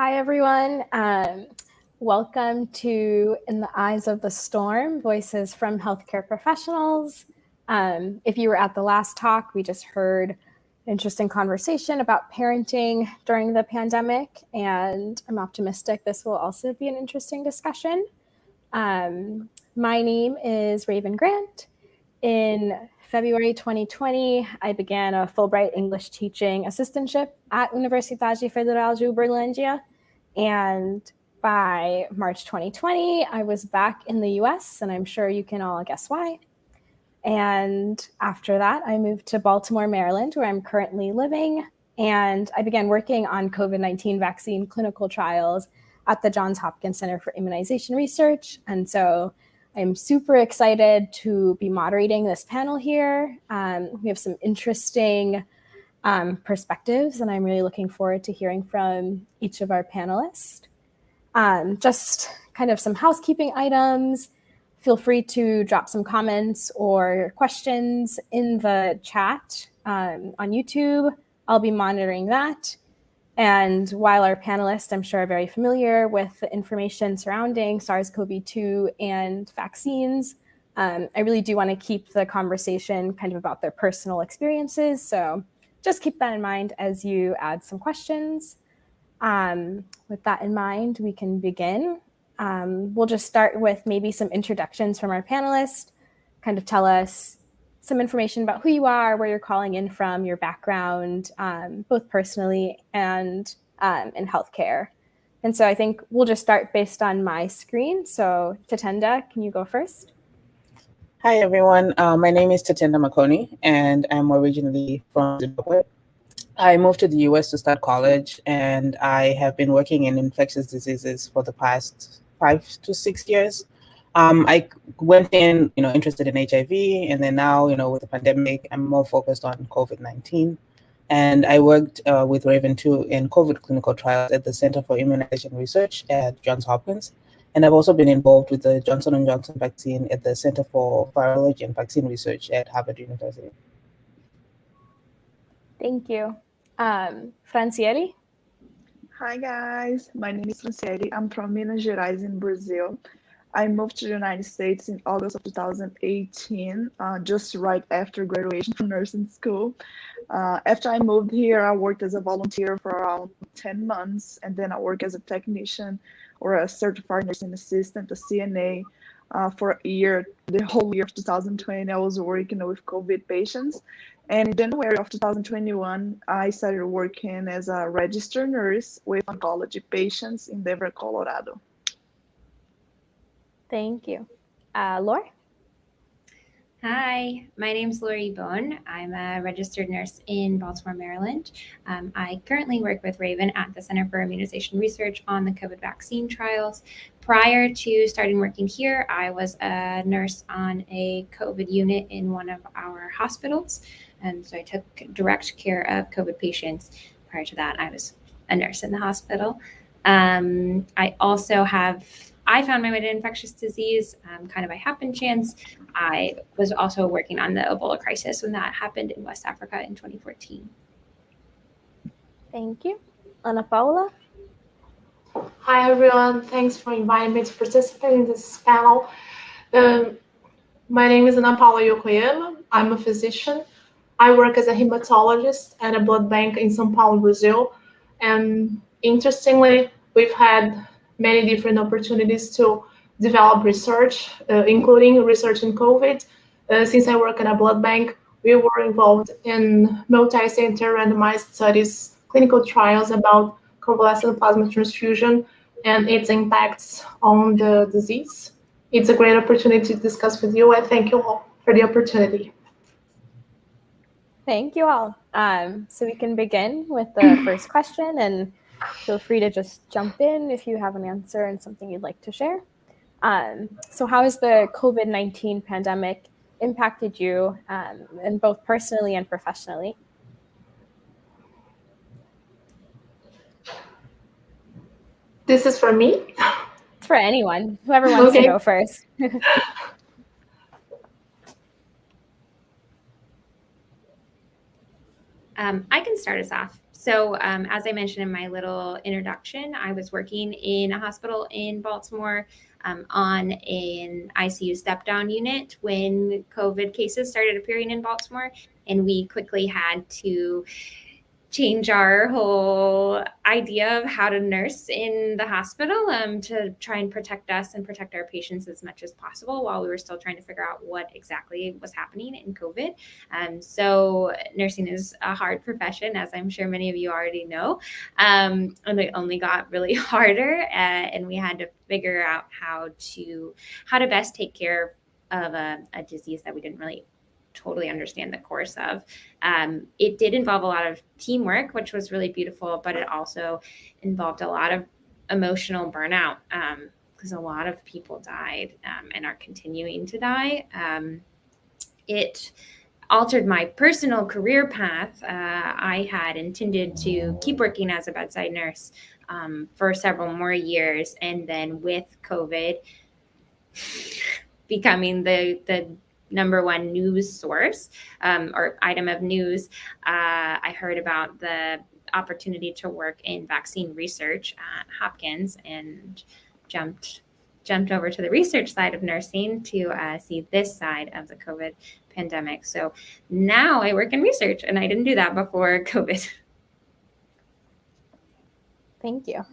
Hi, everyone. Welcome to In the Eyes of the Storm, Voices from Healthcare Professionals. If you were at the last talk, we just heard interesting conversation about parenting during the pandemic, and I'm optimistic this will also be an interesting discussion. My name is Raven Grant. In February 2020, I began a Fulbright English teaching assistantship at Universidade Federal de Uberlândia, and by March 2020, I was back in the US, and I'm sure you can all guess why. And after that, I moved to Baltimore, Maryland, where I'm currently living, and I began working on COVID-19 vaccine clinical trials at the Johns Hopkins Center for Immunization Research. And so I'm super excited to be moderating this panel here. We have some interesting perspectives, and I'm really looking forward to hearing from each of our panelists. Just kind of some housekeeping items. Feel free to drop some comments or questions in the chat on YouTube. I'll be monitoring that. And while our panelists, I'm sure, are very familiar with the information surrounding SARS-CoV-2 and vaccines, I really do want to keep the conversation kind of about their personal experiences. So just keep that in mind as you add some questions. With that in mind, we can begin. We'll just start with maybe some introductions from our panelists, kind of tell us some information about who you are, where you're calling in from, your background, both personally and in healthcare. And so I think we'll just start based on my screen. So Tatenda, can you go first? Hi, everyone. My name is Tatenda Makoni, and I'm originally from Zimbabwe. I moved to the US to start college, and I have been working in infectious diseases for the past 5 to 6 years. I went in, interested in HIV, and then now, with the pandemic, I'm more focused on COVID-19. And I worked with Raven too in COVID clinical trials at the Center for Immunization Research at Johns Hopkins. And I've also been involved with the Johnson & Johnson vaccine at the Center for Virology and Vaccine Research at Harvard University. Thank you. Franciele? Hi, guys. My name is Franciele. I'm from Minas Gerais in Brazil. I moved to the United States in August of 2018, just right after graduation from nursing school. After I moved here, I worked as a volunteer for around 10 months, and then I worked as a technician or a certified nursing assistant, a CNA, for a year. The whole year of 2020, I was working with COVID patients. And in January of 2021, I started working as a registered nurse with oncology patients in Denver, Colorado. Thank you. Laura? Hi, my name is Lori Bone. I'm a registered nurse in Baltimore, Maryland. I currently work with Raven at the Center for Immunization Research on the COVID vaccine trials. Prior to starting working here, I was a nurse on a COVID unit in one of our hospitals. And so I took direct care of COVID patients. Prior to that, I was a nurse in the hospital. I found my way to infectious disease kind of by happen chance. I was also working on the Ebola crisis when that happened in West Africa in 2014. Thank you. Ana Paula? Hi, everyone. Thanks for inviting me to participate in this panel. My name is Ana Paula Yokoyama. I'm a physician. I work as a hematologist at a blood bank in São Paulo, Brazil. And interestingly, we've had many different opportunities to develop research, including research in COVID. Since I work at a blood bank, we were involved in multi-center randomized studies, clinical trials about convalescent plasma transfusion and its impacts on the disease. It's a great opportunity to discuss with you. I thank you all for the opportunity. Thank you all. So we can begin with the first question, and feel free to just jump in if you have an answer and something you'd like to share. So how has the COVID-19 pandemic impacted you, and both personally and professionally? This is for me? It's for anyone, whoever wants to go first. I can start us off. So as I mentioned in my little introduction, I was working in a hospital in Baltimore on an ICU step-down unit when COVID cases started appearing in Baltimore, and we quickly had to change our whole idea of how to nurse in the hospital to try and protect us and protect our patients as much as possible while we were still trying to figure out what exactly was happening in COVID. So nursing is a hard profession, as I'm sure many of you already know, and it only got really harder, and we had to figure out how to best take care of a disease that we didn't really totally understand the course of. It did involve a lot of teamwork, which was really beautiful, but it also involved a lot of emotional burnout because a lot of people died and are continuing to die. It altered my personal career path. I had intended to keep working as a bedside nurse for several more years, and then with COVID becoming the number one news source or item of news, I heard about the opportunity to work in vaccine research at Hopkins and jumped over to the research side of nursing to see this side of the COVID pandemic. So now I work in research, and I didn't do that before COVID. Thank you.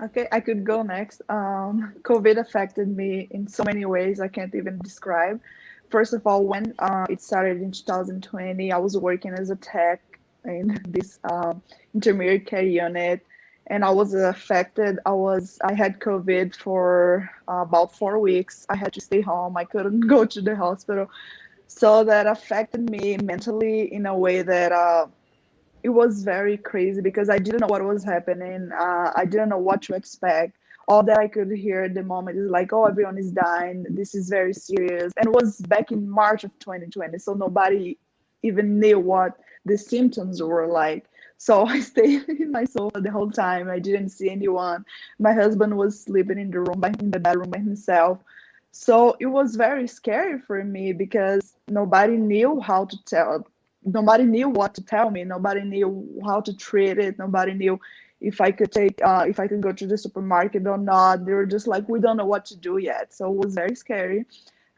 Okay, I could go next. COVID affected me in so many ways I can't even describe. First of all, when it started in 2020, I was working as a tech in this intermediate care unit, and I was affected. I had COVID for about 4 weeks. I had to stay home. I couldn't go to the hospital. So that affected me mentally in a way that it was very crazy because I didn't know what was happening. I didn't know what to expect. All that I could hear at the moment is like, oh, everyone is dying. This is very serious. And it was back in March of 2020. So nobody even knew what the symptoms were like. So I stayed in my sofa the whole time. I didn't see anyone. My husband was sleeping in the bedroom by himself. So it was very scary for me because nobody knew what to tell me. Nobody knew how to treat it. Nobody knew if I could go to the supermarket or not. They were just like, we don't know what to do yet. So it was very scary.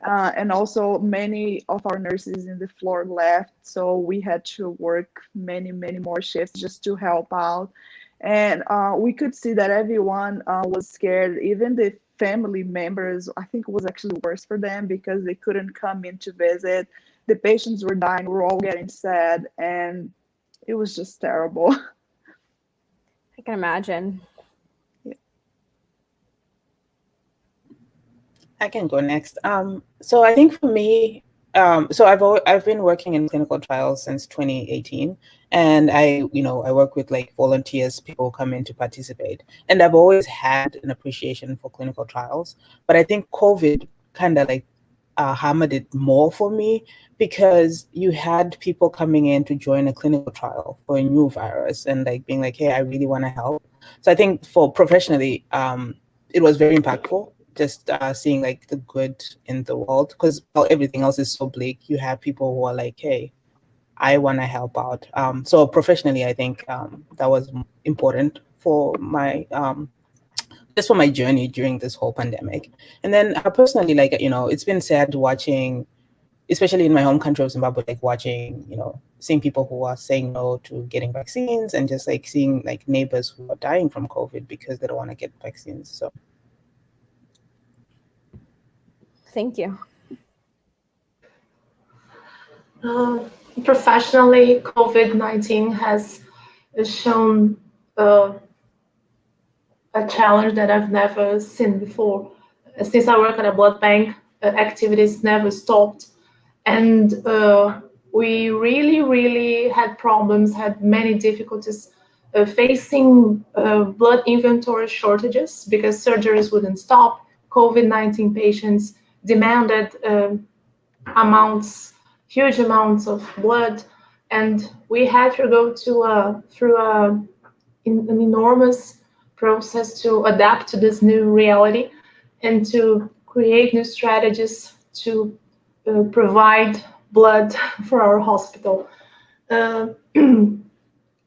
And also many of our nurses in the floor left. So we had to work many more shifts just to help out. And we could see that everyone was scared. Even the family members, I think it was actually worse for them because they couldn't come in to visit. The patients were dying, we were all getting sad, and it was just terrible. I can imagine. I can go next. So I think for me, so I've been working in clinical trials since 2018, and I work with like volunteers, people come in to participate, and I've always had an appreciation for clinical trials. But I think COVID kind of like hammered it more for me because you had people coming in to join a clinical trial for a new virus and like being like, hey, I really want to help. So I think for professionally, it was very impactful just seeing like the good in the world because everything else is so bleak. You have people who are like, hey, I want to help out. So professionally, I think that was important for my just for my journey during this whole pandemic. And then personally, like, it's been sad watching, especially in my home country of Zimbabwe, like watching, seeing people who are saying no to getting vaccines and just like seeing like neighbors who are dying from COVID because they don't want to get vaccines. So. Thank you. Professionally, COVID-19 has shown a challenge that I've never seen before. Since I work at a blood bank, activities never stopped. And we really had problems, had many difficulties facing blood inventory shortages because surgeries wouldn't stop. COVID-19 patients demanded huge amounts of blood, and we had to go through an enormous process to adapt to this new reality and to create new strategies to provide blood for our hospital.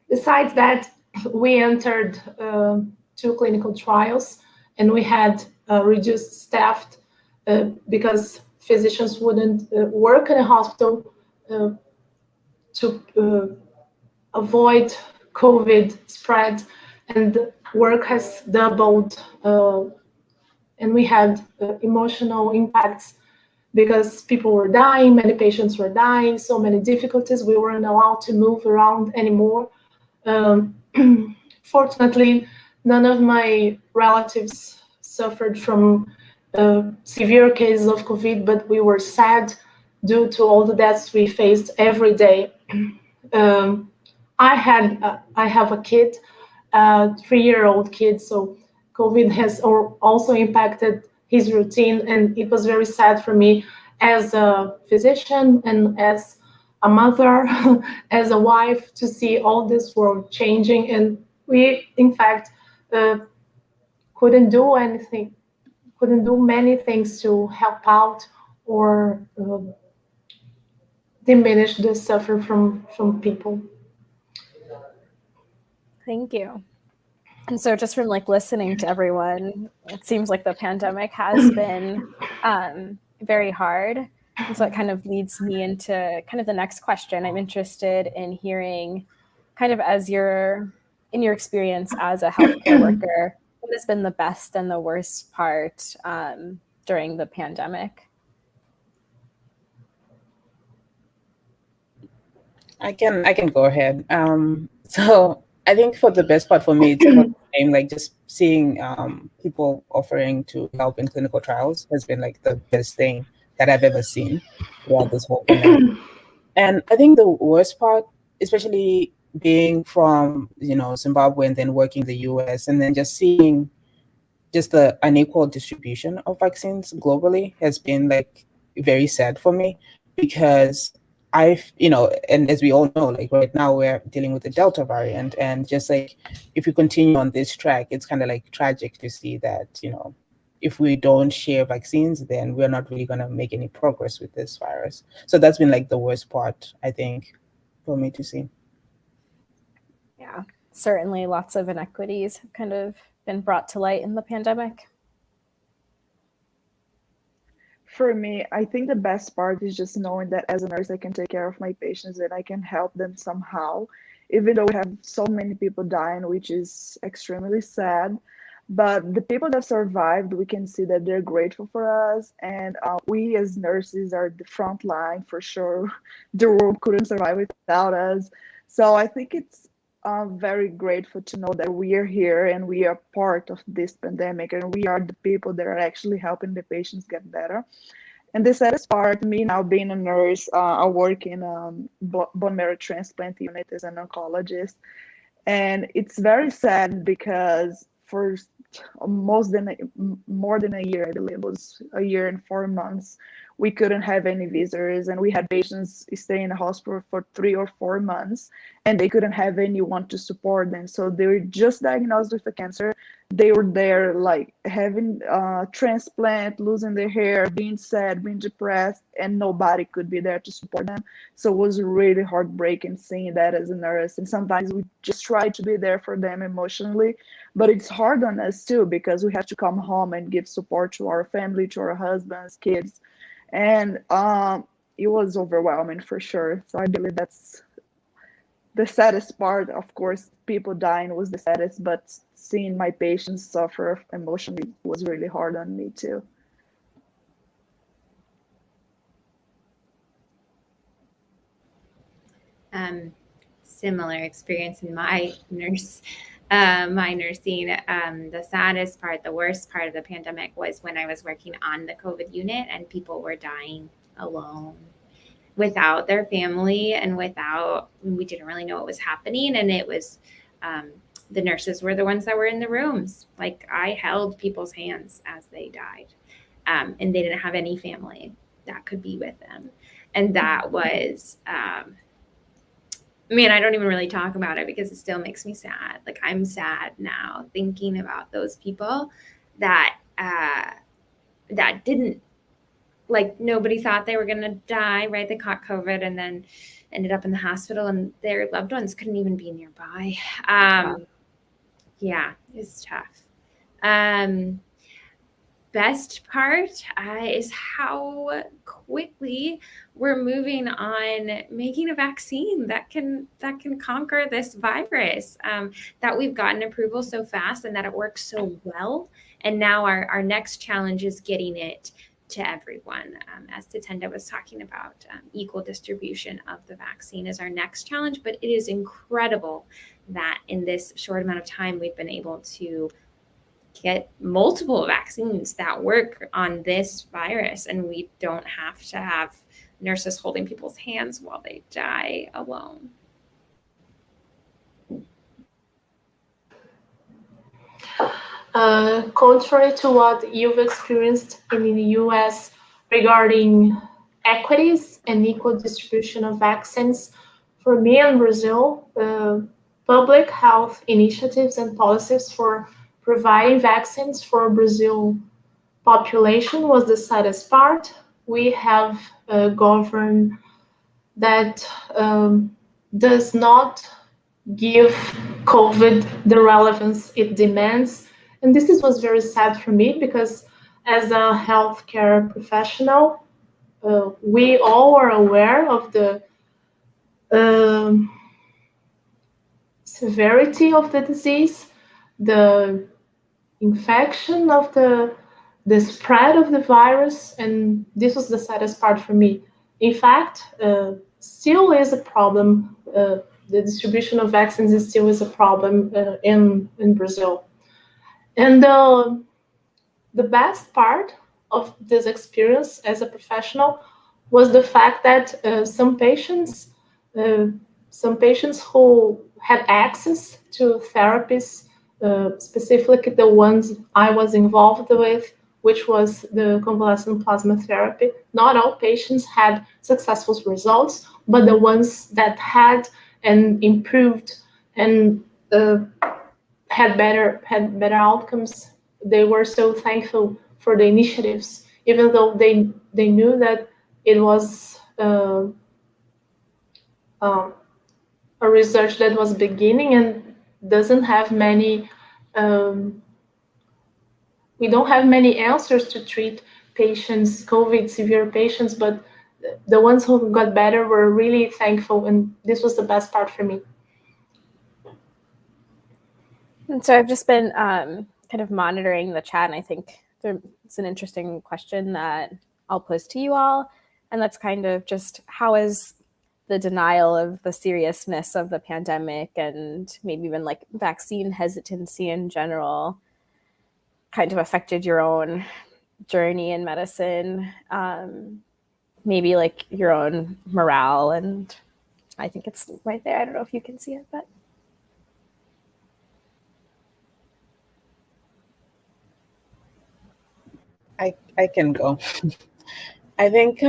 Besides that, we entered 2 clinical trials, and we had reduced staff because physicians wouldn't work in a hospital to avoid COVID spread, and work has doubled, and we had emotional impacts because people were dying, many patients were dying, so many difficulties. We weren't allowed to move around anymore. Fortunately, none of my relatives suffered from severe cases of COVID, but we were sad due to all the deaths we faced every day. I have a kid, a 3-year-old kid, so COVID has also impacted his routine, and it was very sad for me as a physician and as a mother, as a wife, to see all this world changing. And we, in fact, couldn't do anything, couldn't do many things to help out or diminish the suffer from people. Thank you. And so just from like listening to everyone, it seems like the pandemic has been very hard. And so it kind of leads me into kind of the next question. I'm interested in hearing kind of in your experience as a healthcare worker, what has been the best and the worst part during the pandemic? I can go ahead. So I think for the best part for me, it's about the same, like just seeing people offering to help in clinical trials has been like the best thing that I've ever seen throughout this whole pandemic. And I think the worst part, especially being from, Zimbabwe and then working in the US and then just seeing just the unequal distribution of vaccines globally has been like very sad for me, because and as we all know, like right now we're dealing with the Delta variant, and just like if we continue on this track, it's kind of like tragic to see that, if we don't share vaccines, then we're not really going to make any progress with this virus. So that's been like the worst part, I think, for me to see. Yeah, certainly lots of inequities have kind of been brought to light in the pandemic. For me, I think the best part is just knowing that as a nurse, I can take care of my patients and I can help them somehow, even though we have so many people dying, which is extremely sad. But the people that survived, we can see that they're grateful for us. And we as nurses are the front line for sure. The world couldn't survive without us. So I think it's very grateful to know that we are here and we are part of this pandemic, and we are the people that are actually helping the patients get better. And the saddest part, me now being a nurse, I work in bone marrow transplant unit as an oncologist. And it's very sad because for more than a year, I believe it was a year and 4 months, we couldn't have any visitors, and we had patients stay in the hospital for 3 or 4 months, and they couldn't have anyone to support them. So they were just diagnosed with a cancer. They were there like having transplant, losing their hair, being sad, being depressed, and nobody could be there to support them. So it was really heartbreaking seeing that as a nurse. And sometimes we just try to be there for them emotionally, but it's hard on us too, because we have to come home and give support to our family, to our husbands, kids. And it was overwhelming for sure. So I believe that's the saddest part. Of course, people dying was the saddest, but seeing my patients suffer emotionally was really hard on me too. Similar experience in my nursing. The saddest part, the worst part of the pandemic was when I was working on the COVID unit and people were dying alone without their family and we didn't really know what was happening. And it was, the nurses were the ones that were in the rooms. Like I held people's hands as they died, and they didn't have any family that could be with them. And that was, I don't even really talk about it because it still makes me sad. Like I'm sad now thinking about those people that didn't, like nobody thought they were going to die, right? They caught COVID and then ended up in the hospital, and their loved ones couldn't even be nearby. Yeah, it's tough. Best part is how quickly we're moving on making a vaccine that can conquer this virus, that we've gotten approval so fast and that it works so well. And now our next challenge is getting it to everyone. As Tatenda was talking about, equal distribution of the vaccine is our next challenge, but it is incredible that in this short amount of time we've been able to get multiple vaccines that work on this virus, and we don't have to have nurses holding people's hands while they die alone. Contrary to what you've experienced in the US regarding equities and equal distribution of vaccines, for me in Brazil, public health initiatives and policies for providing vaccines for Brazil population was the saddest part. We have a government that does not give COVID the relevance it demands. And this was very sad for me because as a healthcare professional, we all are aware of the severity of the disease, the infection of the spread of the virus, and this was the saddest part for me. In fact, still is a problem. The distribution of vaccines still is a problem in Brazil. And the best part of this experience as a professional was the fact that some patients who had access to therapies, specifically the ones I was involved with, which was the convalescent plasma therapy. Not all patients had successful results, but the ones that had and improved and had better outcomes, they were so thankful for the initiatives, even though they knew that it was a research that was beginning and doesn't have many. We don't have many answers to treat patients, COVID severe patients, but the ones who got better were really thankful, and this was the best part for me. And so I've just been kind of monitoring the chat, and I think it's an interesting question that I'll pose to you all, and that's kind of just how is the denial of the seriousness of the pandemic and maybe even like vaccine hesitancy in general kind of affected your own journey in medicine, maybe like your own morale. And I think it's right there. I don't know if you can see it, but. I can go. I think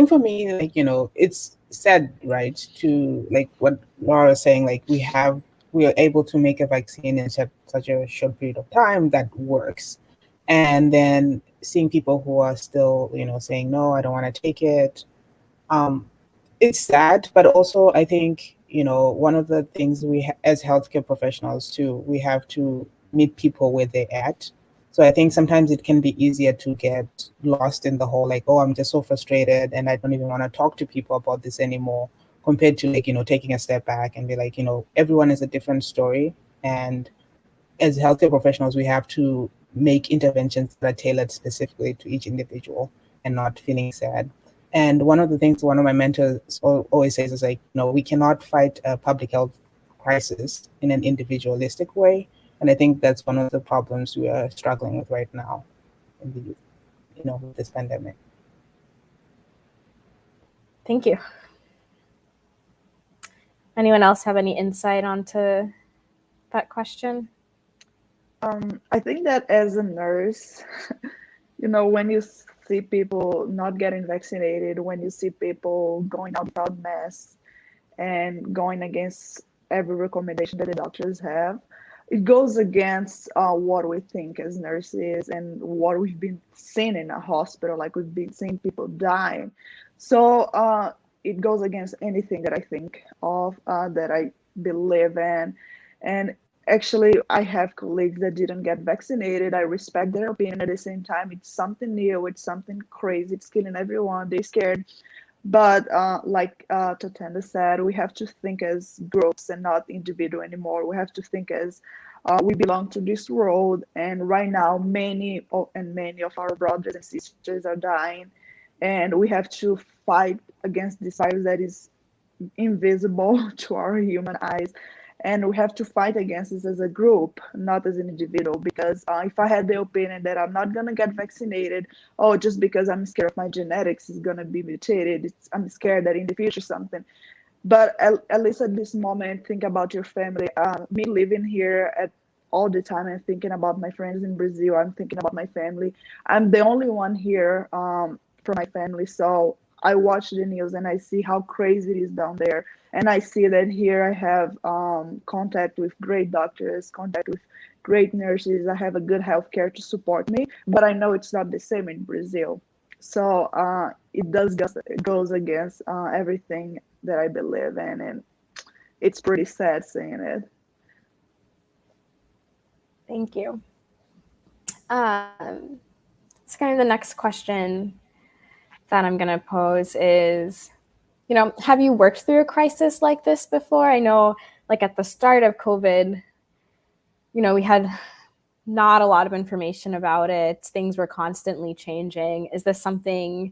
for me, like, it's sad, right? To like what Laura was saying, like we are able to make a vaccine in such a short period of time that works. And then seeing people who are still, saying, no, I don't want to take it. It's sad, but also I think, one of the things as healthcare professionals too, we have to meet people where they're at. So I think sometimes it can be easier to get lost in the whole, like, oh, I'm just so frustrated and I don't even want to talk to people about this anymore, compared to like, taking a step back and be like, everyone is a different story. And as healthcare professionals, we have to make interventions that are tailored specifically to each individual and not feeling sad. And one of the things one of my mentors always says is like, we cannot fight a public health crisis in an individualistic way. And I think that's one of the problems we are struggling with right now in the, with this pandemic. Thank you. Anyone else have any insight onto that question? I think that as a nurse, when you see people not getting vaccinated, when you see people going out without masks and going against every recommendation that the doctors have, it goes against what we think as nurses and what we've been seeing in a hospital, like we've been seeing people dying. So it goes against anything that I think of, that I believe in. And actually, I have colleagues that didn't get vaccinated. I respect their opinion. At the same time, it's something new, it's something crazy, it's killing everyone, they're scared. But like Tatenda said, we have to think as groups and not individual anymore. We have to think as we belong to this world. And right now, many of our brothers and sisters are dying, and we have to fight against this virus that is invisible to our human eyes. And we have to fight against this as a group, not as an individual. Because if I had the opinion that I'm not going to get vaccinated, oh, just because I'm scared of my genetics is going to be mutated, I'm scared that in the future something. But at least at this moment, think about your family. Me living here all the time and thinking about my friends in Brazil, I'm thinking about my family. I'm the only one here for my family. So I watch the news and I see how crazy it is down there. And I see that here I have contact with great doctors, contact with great nurses. I have a good healthcare to support me, but I know it's not the same in Brazil. So it goes against everything that I believe in, and it's pretty sad seeing it. Thank you. So kind of the next question that I'm going to pose is, have you worked through a crisis like this before? I know, like at the start of COVID, we had not a lot of information about it. Things were constantly changing. Is this something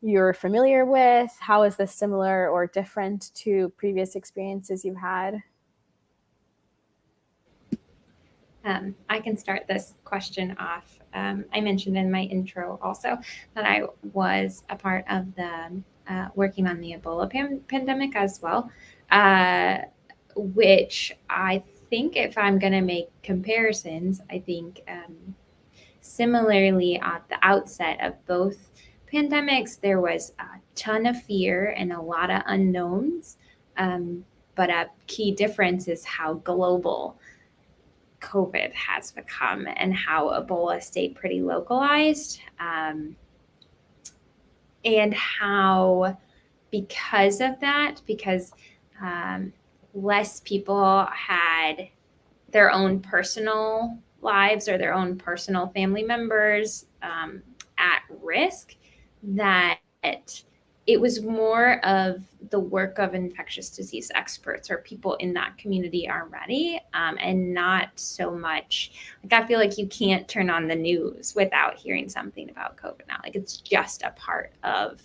you're familiar with? How is this similar or different to previous experiences you've had? I can start this question off. I mentioned in my intro also that I was a part of the working on the Ebola pandemic as well, which I think if I'm going to make comparisons, I think similarly at the outset of both pandemics, there was a ton of fear and a lot of unknowns, but a key difference is how global COVID has become and how Ebola stayed pretty localized, and how because of that, because less people had their own personal lives or their own personal family members at risk, that it was more of the work of infectious disease experts or people in that community already, and not so much like I feel like you can't turn on the news without hearing something about COVID now. Like it's just a part of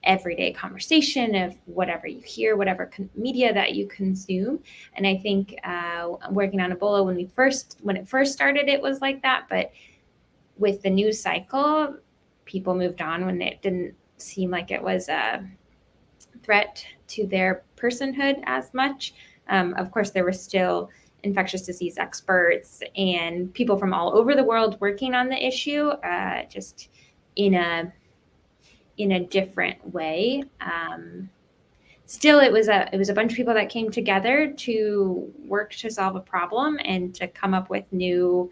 everyday conversation of whatever you hear, whatever media that you consume. And I think working on Ebola, when it first started, it was like that. But with the news cycle, people moved on when it didn't seem like it was a threat to their personhood as much. Of course, there were still infectious disease experts and people from all over the world working on the issue, just in a different way. Still, it was a bunch of people that came together to work to solve a problem and to come up with new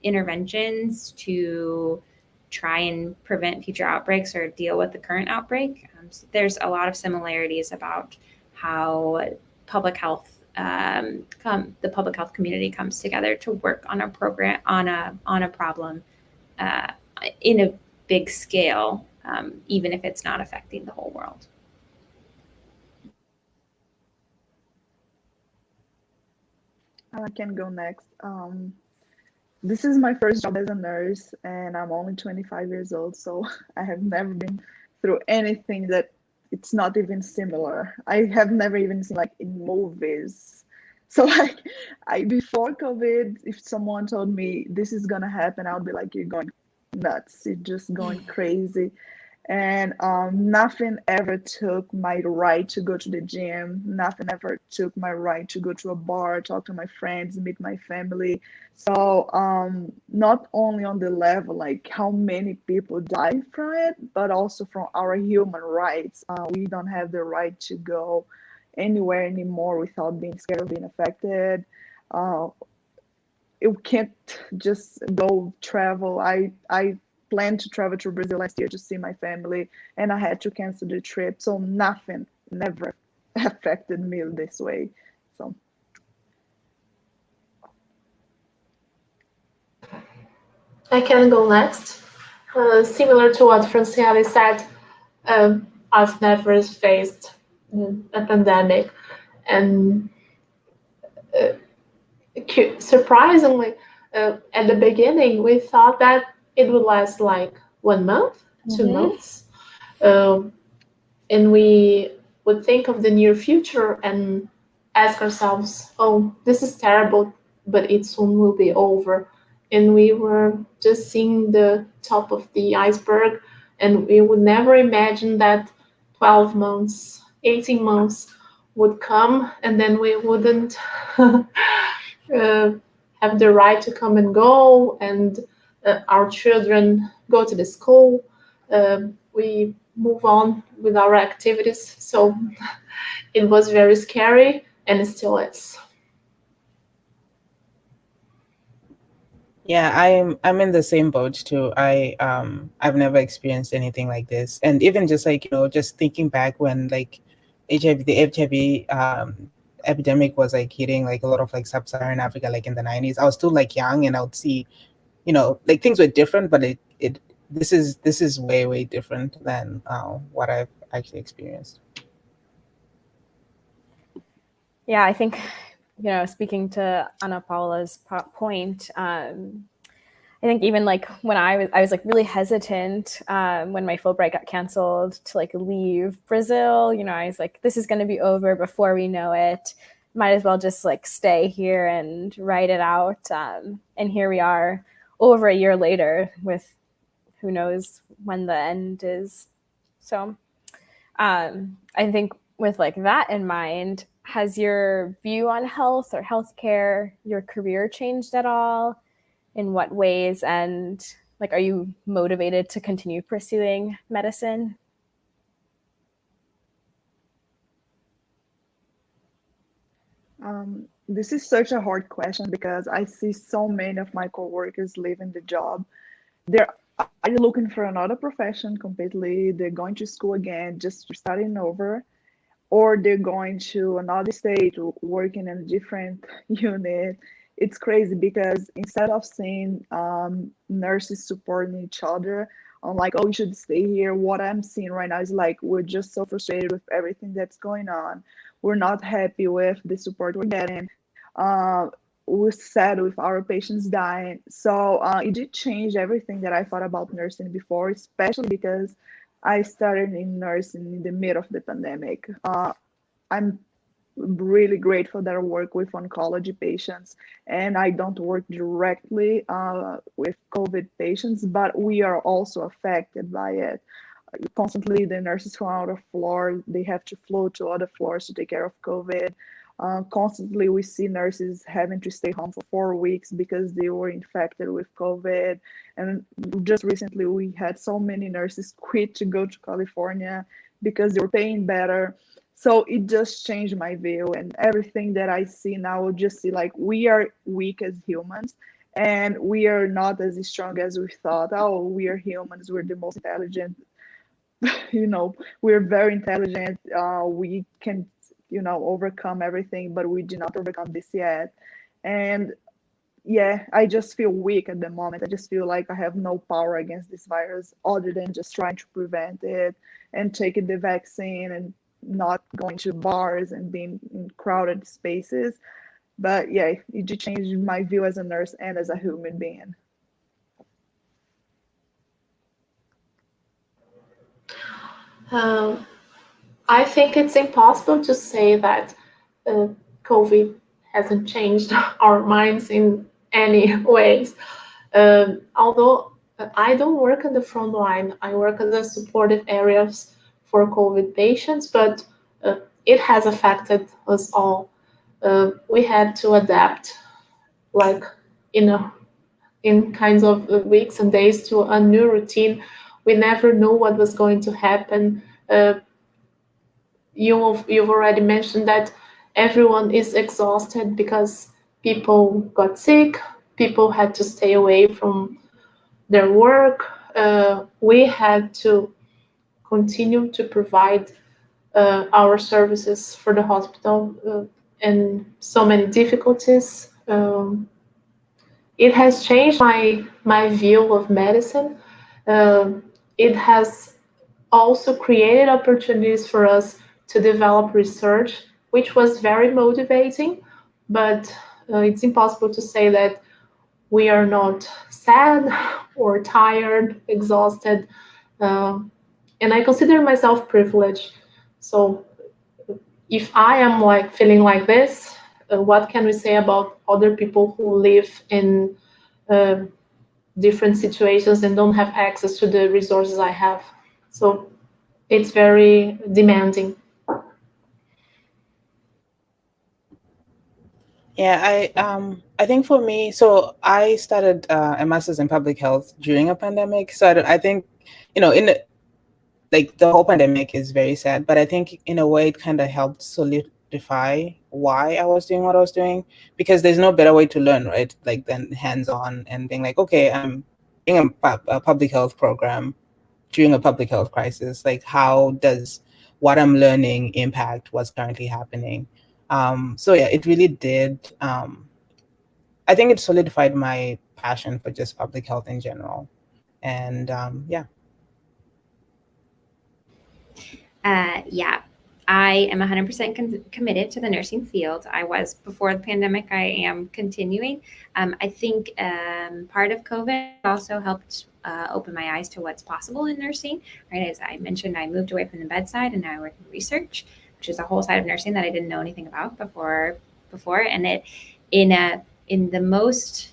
interventions to try and prevent future outbreaks or deal with the current outbreak. So there's a lot of similarities about how public health, the public health community comes together to work on a program, on a problem in a big scale, even if it's not affecting the whole world. I can go next. This is my first job as a nurse, and I'm only 25 years old, so I have never been through anything that it's not even similar. I have never even seen like in movies. So like, before COVID, if someone told me this is gonna happen, I would be like, you're going nuts. You're just going crazy. And nothing ever took my right to go to the gym. Nothing ever took my right to go to a bar, talk to my friends, meet my family. So not only on the level like how many people die from it, but also from our human rights. We don't have the right to go anywhere anymore without being scared of being affected. You can't just go travel. I planned to travel to Brazil last year to see my family, and I had to cancel the trip. So nothing never affected me this way. So I can go next. Similar to what Franciele said, I've never faced a pandemic, and surprisingly, at the beginning, we thought that it would last like 1 month, 2 months, and we would think of the near future and ask ourselves, "Oh, this is terrible, but it soon will be over." And we were just seeing the top of the iceberg, and we would never imagine that 12 months, 18 months would come, and then we wouldn't have the right to come and go, and our children go to the school. We move on with our activities. So it was very scary, and it still is. Yeah, I'm in the same boat too. I've never experienced anything like this, and even just like just thinking back when like the HIV epidemic was like hitting like a lot of like sub-Saharan Africa like in the 90s. I was still like young, and I would see, like things were different, but this is way different than what I've actually experienced. Yeah, I think, speaking to Ana Paula's point, I think even like when I was like really hesitant when my Fulbright got canceled to like leave Brazil. I was like, this is going to be over before we know it. Might as well just like stay here and write it out. And here we are over a year later with who knows when the end is. So I think with like that in mind, has your view on health or healthcare, your career changed at all? In what ways? And like, are you motivated to continue pursuing medicine? This is such a hard question because I see so many of my coworkers leaving the job. They're either looking for another profession completely, they're going to school again, just starting over, or they're going to another state, working in a different unit. It's crazy because instead of seeing nurses supporting each other on like, oh, you should stay here, what I'm seeing right now is like, we're just so frustrated with everything that's going on. We're not happy with the support we're getting. We're sad with our patients dying. So it did change everything that I thought about nursing before, especially because I started in nursing in the middle of the pandemic. I'm really grateful that I work with oncology patients, and I don't work directly with COVID patients, but we are also affected by it. Constantly, the nurses who are on the floor, they have to float to other floors to take care of COVID. Constantly, we see nurses having to stay home for 4 weeks because they were infected with COVID. And just recently, we had so many nurses quit to go to California because they were paying better. So it just changed my view, and everything that I see now, I just see like we are weak as humans, and we are not as strong as we thought. Oh, we are humans, we're the most intelligent. We're very intelligent. We can, overcome everything, but we did not overcome this yet. And yeah, I just feel weak at the moment. I just feel like I have no power against this virus other than just trying to prevent it and taking the vaccine and not going to bars and being in crowded spaces. But yeah, it did change my view as a nurse and as a human being. I think it's impossible to say that COVID hasn't changed our minds in any ways. Although I don't work in the front line, I work in the supportive areas for COVID patients, but it has affected us all. We had to adapt, like, in kinds of weeks and days to a new routine. We never knew what was going to happen. You've already mentioned that everyone is exhausted because people got sick, people had to stay away from their work. we had to continue to provide our services for the hospital and so many difficulties. It has changed my view of medicine. It has also created opportunities for us to develop research, which was very motivating, but it's impossible to say that we are not sad or tired, exhausted. And I consider myself privileged. So if I am like feeling like this, what can we say about other people who live in different situations and don't have access to the resources I have? So it's very demanding. Yeah, I think for me, so I started a master's in public health during a pandemic. So I think, like the whole pandemic is very sad, but I think in a way it kind of helped solidify why I was doing what I was doing, because there's no better way to learn, right? Like than hands-on and being like, okay, I'm doing a public health program during a public health crisis. Like, how does what I'm learning impact what's currently happening? So yeah, it really did. I think it solidified my passion for just public health in general. And yeah. Yeah, I am 100% committed to the nursing field. I was before the pandemic. I am continuing. I think part of COVID also helped open my eyes to what's possible in nursing. Right, as I mentioned, I moved away from the bedside and now I work in research, which is a whole side of nursing that I didn't know anything about before. And it in the most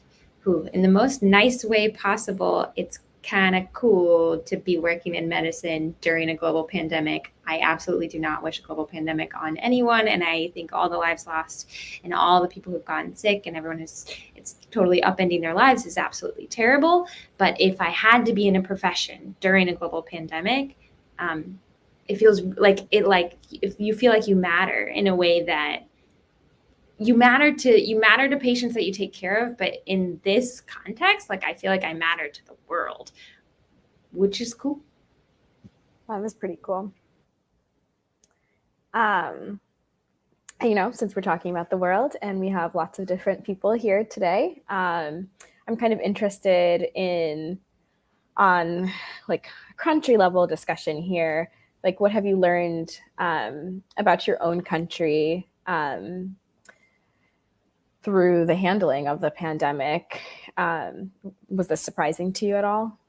nice way possible, it's kind of cool to be working in medicine during a global pandemic. I absolutely do not wish a global pandemic on anyone. And I think all the lives lost and all the people who've gotten sick and everyone who's it's totally upending their lives is absolutely terrible. But if I had to be in a profession during a global pandemic, it feels like if you feel like you matter in a way that you matter to patients that you take care of, but in this context, like I feel like I matter to the world, which is cool. That was pretty cool. Since we're talking about the world and we have lots of different people here today, I'm kind of interested on like a country level discussion here. Like, what have you learned about your own country through the handling of the pandemic? Was this surprising to you at all?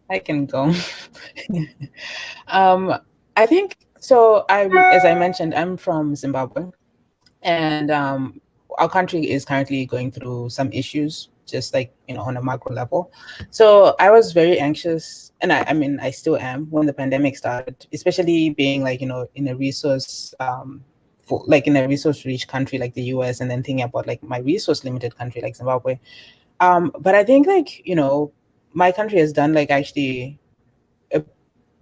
I can go. I think so. As I mentioned, I'm from Zimbabwe, and our country is currently going through some issues, just like on a macro level. So I was very anxious, and I mean I still am when the pandemic started, especially being like in a resource in a resource-rich country like the US, and then thinking about like my resource-limited country like Zimbabwe. But I think like my country has done like actually a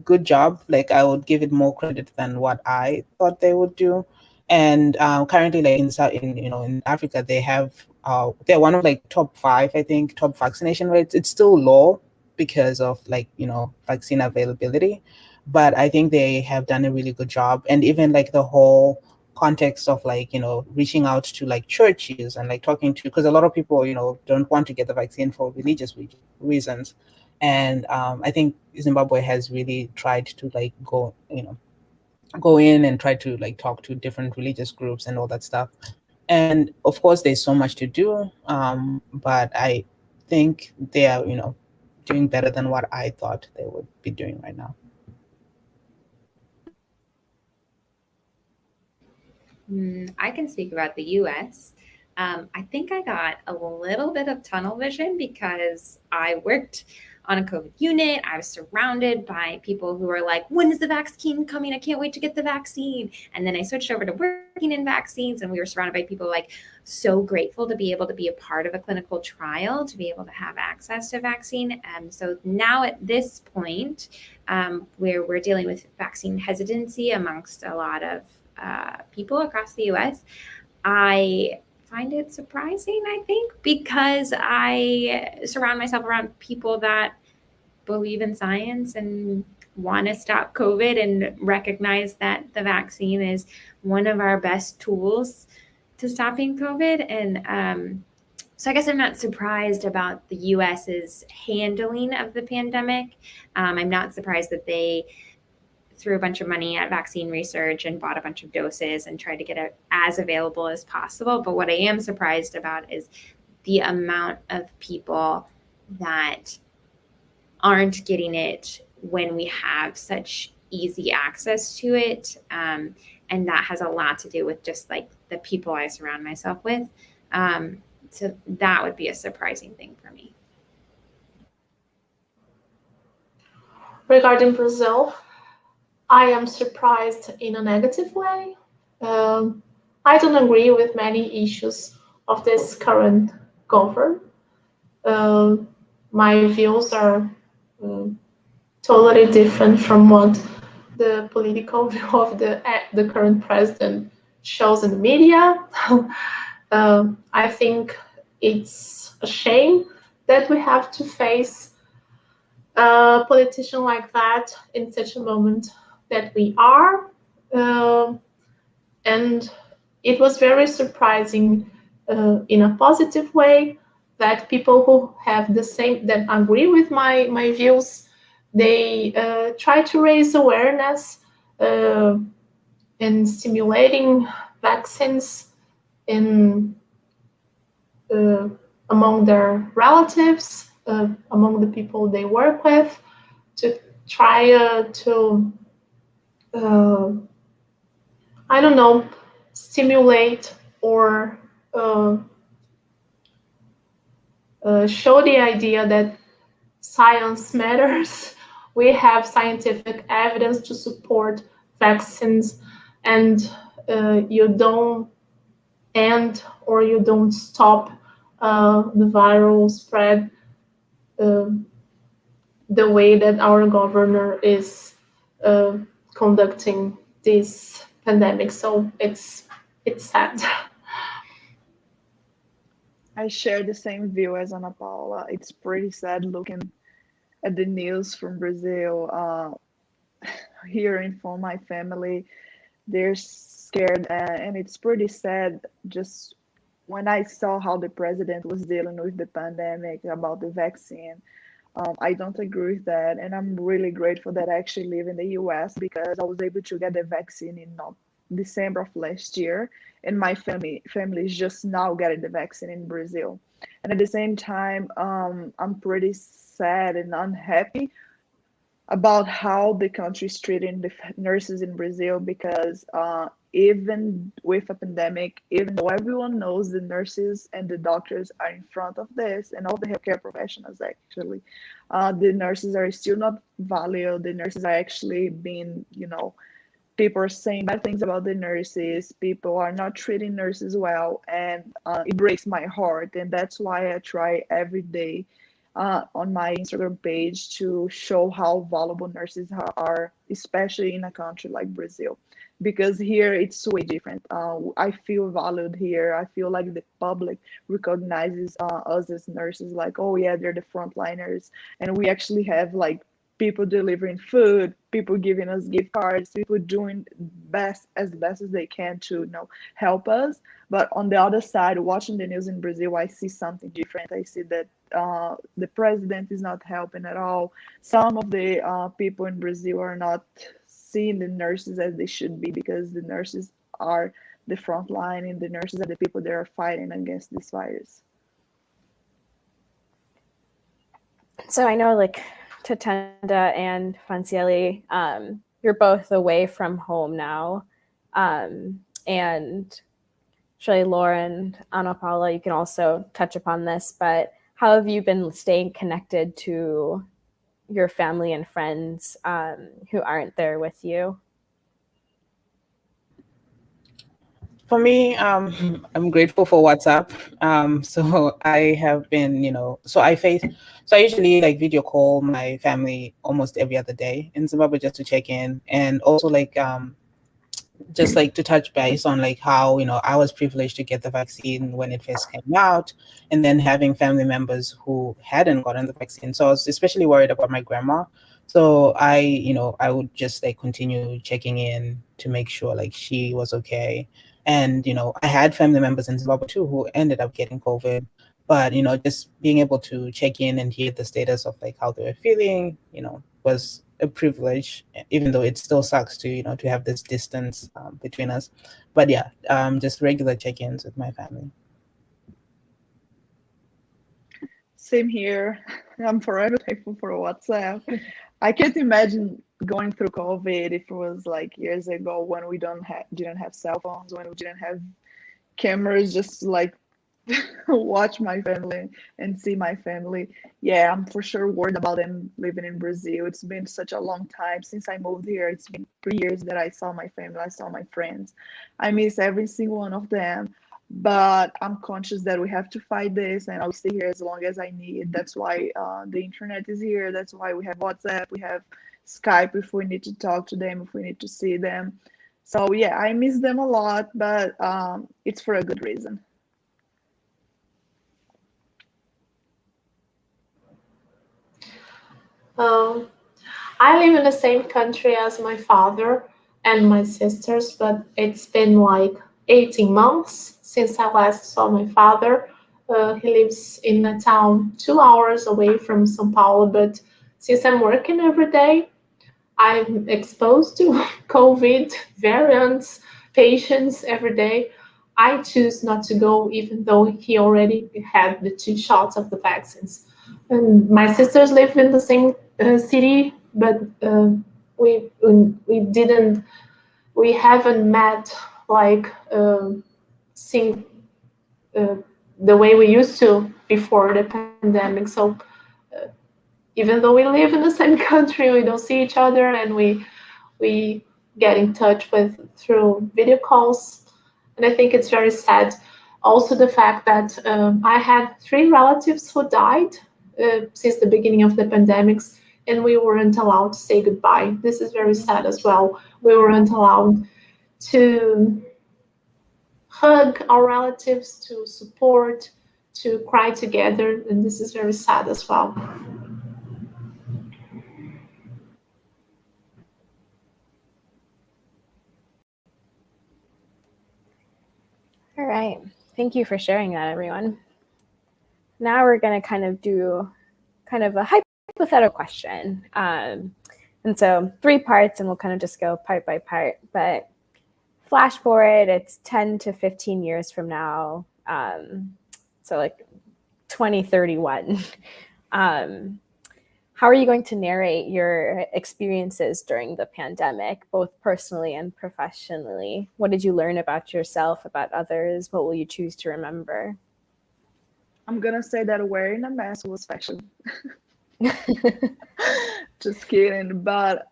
good job. Like I would give it more credit than what I thought they would do. And currently, like in Africa, they're one of like top 5, I think, top vaccination rates. It's still low because of like vaccine availability, but I think they have done a really good job. And even like the whole context of like reaching out to like churches and like talking to, because a lot of people don't want to get the vaccine for religious reasons. And I think Zimbabwe has really tried to like go in and try to like talk to different religious groups and all that stuff. And of course there's so much to do, but I think they are doing better than what I thought they would be doing right now. I can speak about the US. I think I got a little bit of tunnel vision because I worked on a COVID unit. I was surrounded by people who were like, when is the vaccine coming? I can't wait to get the vaccine. And then I switched over to working in vaccines, and we were surrounded by people like so grateful to be able to be a part of a clinical trial, to be able to have access to vaccine. So now at this point, where we're dealing with vaccine hesitancy amongst a lot of people across the US, I find it surprising, I think, because I surround myself around people that believe in science and want to stop COVID and recognize that the vaccine is one of our best tools to stopping COVID. And so I guess I'm not surprised about the US's handling of the pandemic. I'm not surprised that they threw a bunch of money at vaccine research and bought a bunch of doses and tried to get it as available as possible. But what I am surprised about is the amount of people that aren't getting it when we have such easy access to it. And that has a lot to do with just like the people I surround myself with. So that would be a surprising thing for me. Regarding Brazil, I am surprised in a negative way. I don't agree with many issues of this current government. My views are totally different from what the political view of the current president shows in the media. I think it's a shame that we have to face a politician like that in such a moment that we are. And it was very surprising in a positive way that people who have the same, that agree with my views, they try to raise awareness in stimulating vaccines in among their relatives, among the people they work with, to try to I don't know, stimulate or show the idea that science matters. We have scientific evidence to support vaccines, and you don't end or you don't stop the viral spread the way that our governor is conducting this pandemic. So it's sad. I share the same view as Ana Paula. It's pretty sad looking at the news from Brazil. Hearing from my family, they're scared, and it's pretty sad. Just when I saw how the president was dealing with the pandemic about the vaccine, I don't agree with that, and I'm really grateful that I actually live in the US because I was able to get the vaccine in December of last year, and my family is just now getting the vaccine in Brazil. And at the same time, I'm pretty sad and unhappy about how the country is treating the nurses in Brazil because even with a pandemic, even though everyone knows the nurses and the doctors are in front of this, and all the healthcare professionals actually, the nurses are still not valued. The nurses are actually being, people are saying bad things about the nurses. People are not treating nurses well, and it breaks my heart. And that's why I try every day on my Instagram page to show how valuable nurses are, especially in a country like Brazil. Because here it's way different. I feel valued here. I feel like the public recognizes us as nurses, like, oh yeah, they're the frontliners, and we actually have like people delivering food, people giving us gift cards, people doing best as they can to help us. But on the other side, watching the news in Brazil, I see something different. I see that the president is not helping at all. Some of the people in Brazil are not seeing the nurses as they should be, because the nurses are the front line, and the nurses are the people that are fighting against this virus. So I know, like, Tatenda and Franciele, you're both away from home now. And surely Lauren, Ana Paula, you can also touch upon this, but how have you been staying connected to your family and friends who aren't there with you? For me, I'm grateful for WhatsApp. So I have been, so I usually like video call my family almost every other day in Zimbabwe just to check in, and also like just like to touch base on like how, I was privileged to get the vaccine when it first came out, and then having family members who hadn't gotten the vaccine. So I was especially worried about my grandma. So I would just like continue checking in to make sure like she was okay. And, I had family members in Zimbabwe too who ended up getting COVID. But, just being able to check in and hear the status of like how they were feeling, was a privilege, even though it still sucks to, to have this distance between us. But yeah, just regular check-ins with my family. Same here. I'm forever thankful for WhatsApp. I can't imagine going through COVID if it was like years ago when we didn't have cell phones, when we didn't have cameras, just like watch my family and see my family. Yeah, I'm for sure worried about them living in Brazil. It's been such a long time since I moved here. It's been 3 years that I saw my family, I saw my friends. I miss every single one of them. But I'm conscious that we have to fight this, and I'll stay here as long as I need. That's why the internet is here. That's why we have WhatsApp, we have Skype if we need to talk to them, if we need to see them. So yeah, I miss them a lot, but it's for a good reason. Um, I live in the same country as my father and my sisters, but it's been like 18 months since I last saw my father. He lives in a town 2 hours away from São Paulo, but since I'm working every day, I'm exposed to COVID variants, patients every day. I choose not to go, even though he already had the 2 shots of the vaccines. And my sisters live in the same city, but we didn't, we haven't met like seeing the way we used to before the pandemic. So even though we live in the same country, we don't see each other, and we get in touch with through video calls. And I think it's very sad. Also, the fact that I had 3 relatives who died since the beginning of the pandemics, and we weren't allowed to say goodbye. This is very sad as well. We weren't allowed to hug our relatives, to support, to cry together, and this is very sad as well. All right. Thank you for sharing that, everyone. Now we're going to kind of do kind of a hypothetical question. And so 3 parts, and we'll kind of just go part by part. But flash forward, it's 10 to 15 years from now. So like 2031. How are you going to narrate your experiences during the pandemic, both personally and professionally? What did you learn about yourself, about others? What will you choose to remember? I'm gonna say that wearing a mask was fashion. Just kidding. But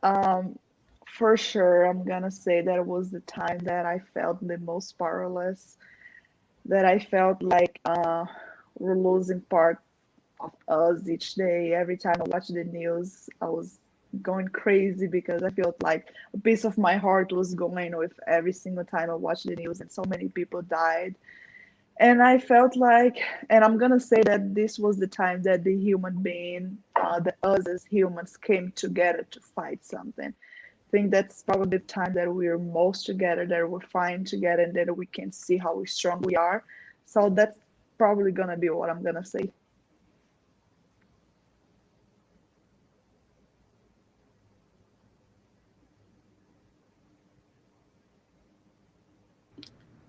for sure, I'm gonna say that it was the time that I felt the most powerless, that I felt like we're losing part of us each day. Every time I watched the news, I was going crazy because I felt like a piece of my heart was going with every single time I watched the news, and so many people died. And I felt like, and I'm gonna say that this was the time that the human being, the us as humans, came together to fight something. I think that's probably the time that we're most together, that we're fighting together, and that we can see how strong we are. So that's probably gonna be what I'm gonna say.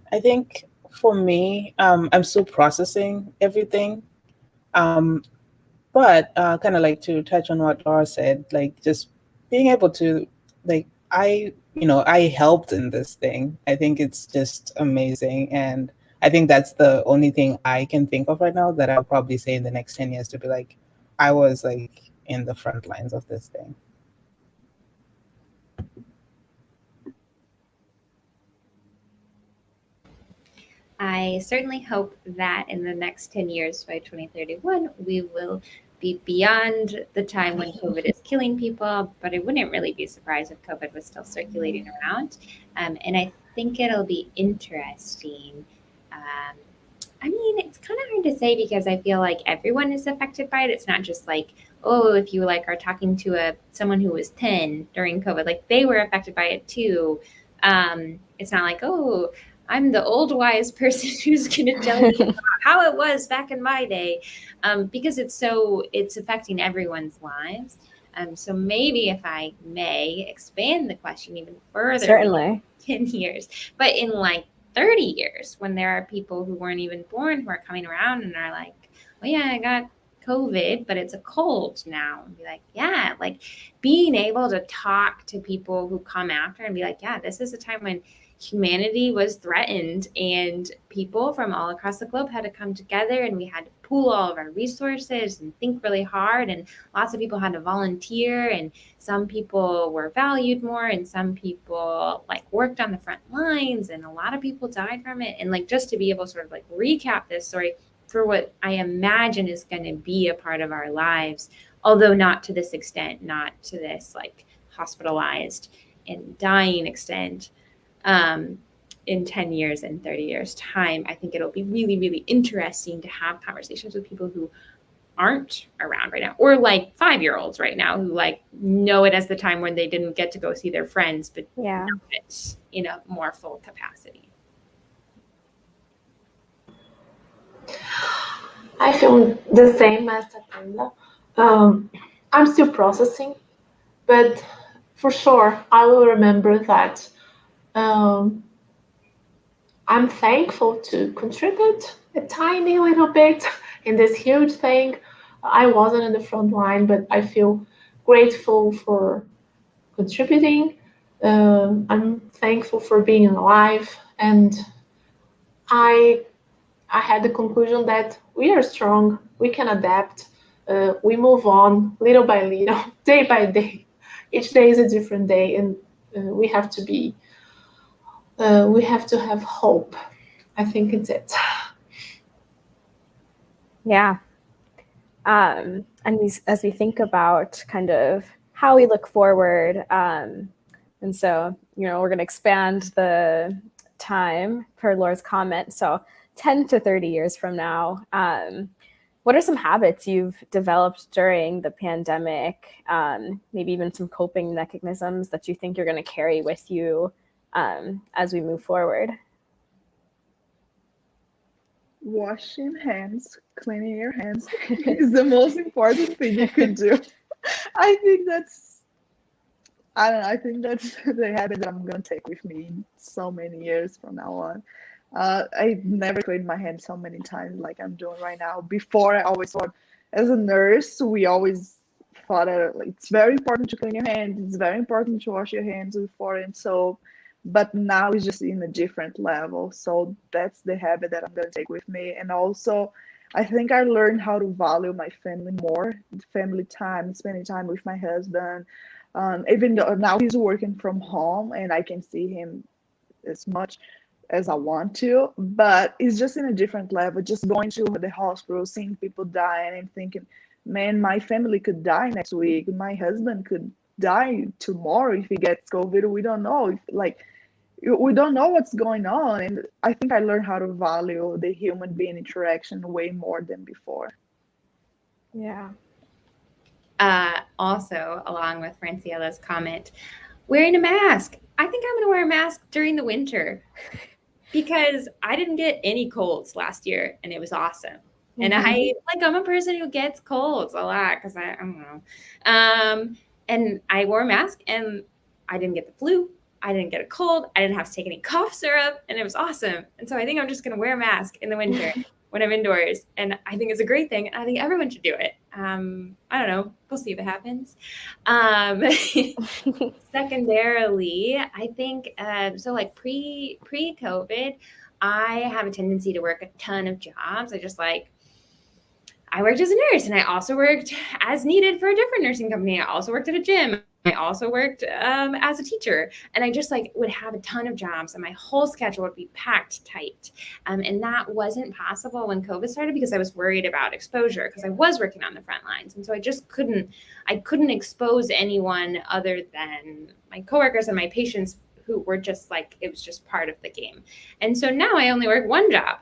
I think for me, I'm still processing everything. Um, but kind of like to touch on what Laura said, like just being able to, like, I helped in this thing. I think it's just amazing. And I think that's the only thing I can think of right now that I'll probably say in the next 10 years to be like, I was like in the front lines of this thing. I certainly hope that in the next 10 years, by 2031, we will be beyond the time when COVID is killing people, but I wouldn't really be surprised if COVID was still circulating around. And I think it'll be interesting. I mean, it's kind of hard to say because I feel like everyone is affected by it. It's not just like, oh, if you like are talking to someone who was 10 during COVID, like they were affected by it too. It's not like, oh, I'm the old wise person who's going to tell you about how it was back in my day, because it's affecting everyone's lives. So maybe if I may expand the question even further, certainly 10 years, but in like 30 years, when there are people who weren't even born who are coming around and are like, well, yeah, I got COVID, but it's a cold now. And be like, yeah, like being able to talk to people who come after and be like, yeah, this is a time when humanity was threatened and people from all across the globe had to come together and we had to pool all of our resources and think really hard, and lots of people had to volunteer, and some people were valued more and some people like worked on the front lines and a lot of people died from it. And like just to be able to sort of like recap this story for what I imagine is going to be a part of our lives, although not to this extent, not to this like hospitalized and dying extent. In 10 years and 30 years time, I think it'll be really, really interesting to have conversations with people who aren't around right now, or like 5-year-olds right now who like know it as the time when they didn't get to go see their friends, but yeah, know it in a more full capacity. I feel the same as Tatenda. I'm still processing, but for sure, I will remember that I'm thankful to contribute a tiny little bit in this huge thing. I wasn't in the front line, but I feel grateful for contributing. I'm thankful for being alive, and I had the conclusion that we are strong, we can adapt, we move on little by little, day by day. Each day is a different day, and we have to have hope. I think it's it. Yeah. And as we think about kind of how we look forward, and so, we're going to expand the time per Laura's comment. So 10 to 30 years from now, what are some habits you've developed during the pandemic, maybe even some coping mechanisms that you think you're going to carry with you as we move forward? Washing hands, cleaning your hands is the most important thing you could do. I think that's the habit that I'm going to take with me so many years from now on. I never cleaned my hands so many times like I'm doing right now. Before, I always thought, as a nurse, we always thought that it's very important to clean your hands. It's very important to wash your hands with water and soap. But now it's just in a different level. So that's the habit that I'm going to take with me. And also, I think I learned how to value my family more, family time, spending time with my husband. Even though now he's working from home and I can see him as much as I want to, but it's just in a different level. Just going to the hospital, seeing people dying and thinking, man, my family could die next week. My husband could die tomorrow if he gets COVID. We don't know. We don't know what's going on. And I think I learned how to value the human being interaction way more than before. Yeah. Also, along with Franciela's comment, wearing a mask. I think I'm going to wear a mask during the winter because I didn't get any colds last year and it was awesome. Mm-hmm. And I'm a person who gets colds a lot because I don't know. And I wore a mask and I didn't get the flu. I didn't get a cold. I didn't have to take any cough syrup and it was awesome. And so I think I'm just going to wear a mask in the winter when I'm indoors. And I think it's a great thing. And I think everyone should do it. I don't know. We'll see if it happens. Secondarily, I think, so like pre-COVID, I have a tendency to work a ton of jobs. I worked as a nurse and I also worked as needed for a different nursing company. I also worked at a gym. I also worked as a teacher, and I just like would have a ton of jobs, and my whole schedule would be packed tight. And that wasn't possible when COVID started because I was worried about exposure because I was working on the front lines, and so I just couldn't expose anyone other than my coworkers and my patients who were just like, it was just part of the game. And so now I only work one job,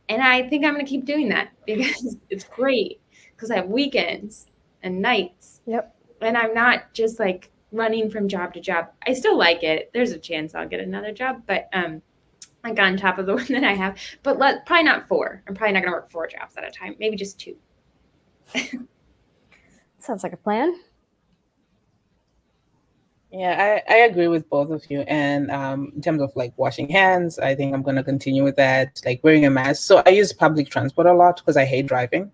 and I think I'm going to keep doing that because it's great because I have weekends and nights. Yep. And I'm not just like running from job to job. I still like it. There's a chance I'll get another job, but like on top of the one that I have, but probably not 4. I'm probably not going to work 4 jobs at a time. Maybe just 2. Sounds like a plan. Yeah, I agree with both of you. And in terms of like washing hands, I think I'm going to continue with that, like wearing a mask. So I use public transport a lot because I hate driving.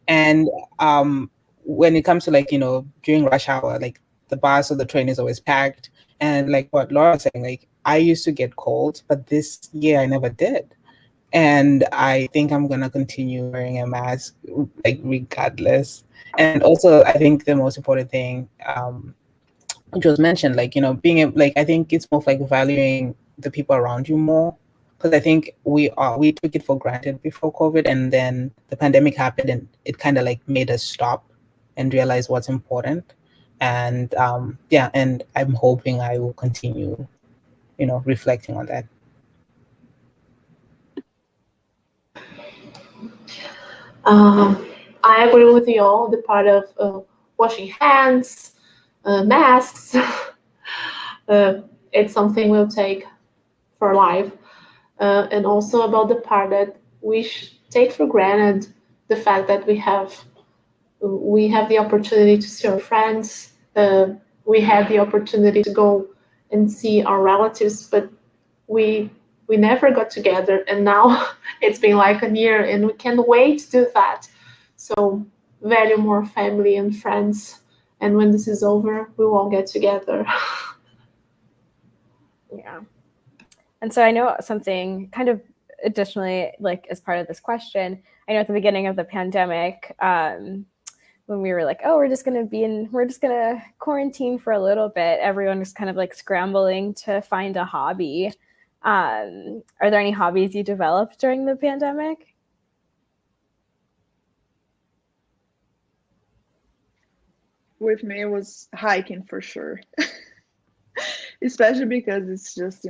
And when it comes to like, during rush hour, like the bus or the train is always packed. And like what Laura was saying, like I used to get cold, but this year I never did. And I think I'm going to continue wearing a mask, like regardless. And also, I think the most important thing, which was mentioned, like, being like, I think it's more like valuing the people around you more. Because I think we took it for granted before COVID, and then the pandemic happened, and it kind of like made us stop and realize what's important. And and I'm hoping I will continue, reflecting on that. I agree with you all. The part of washing hands, masks, it's something we'll take for life. And also about the part that we take for granted the fact that we have the opportunity to see our friends. We had the opportunity to go and see our relatives, but we never got together, and now it's been like a year and we can't wait to do that. So value more family and friends, and when this is over, we won't get together. Yeah. And so I know something kind of additionally, like as part of this question, I know at the beginning of the pandemic, when we were like, oh, we're just going to quarantine for a little bit, everyone was kind of like scrambling to find a hobby. Are there any hobbies you developed during the pandemic? With me, it was hiking for sure. Especially because it's just,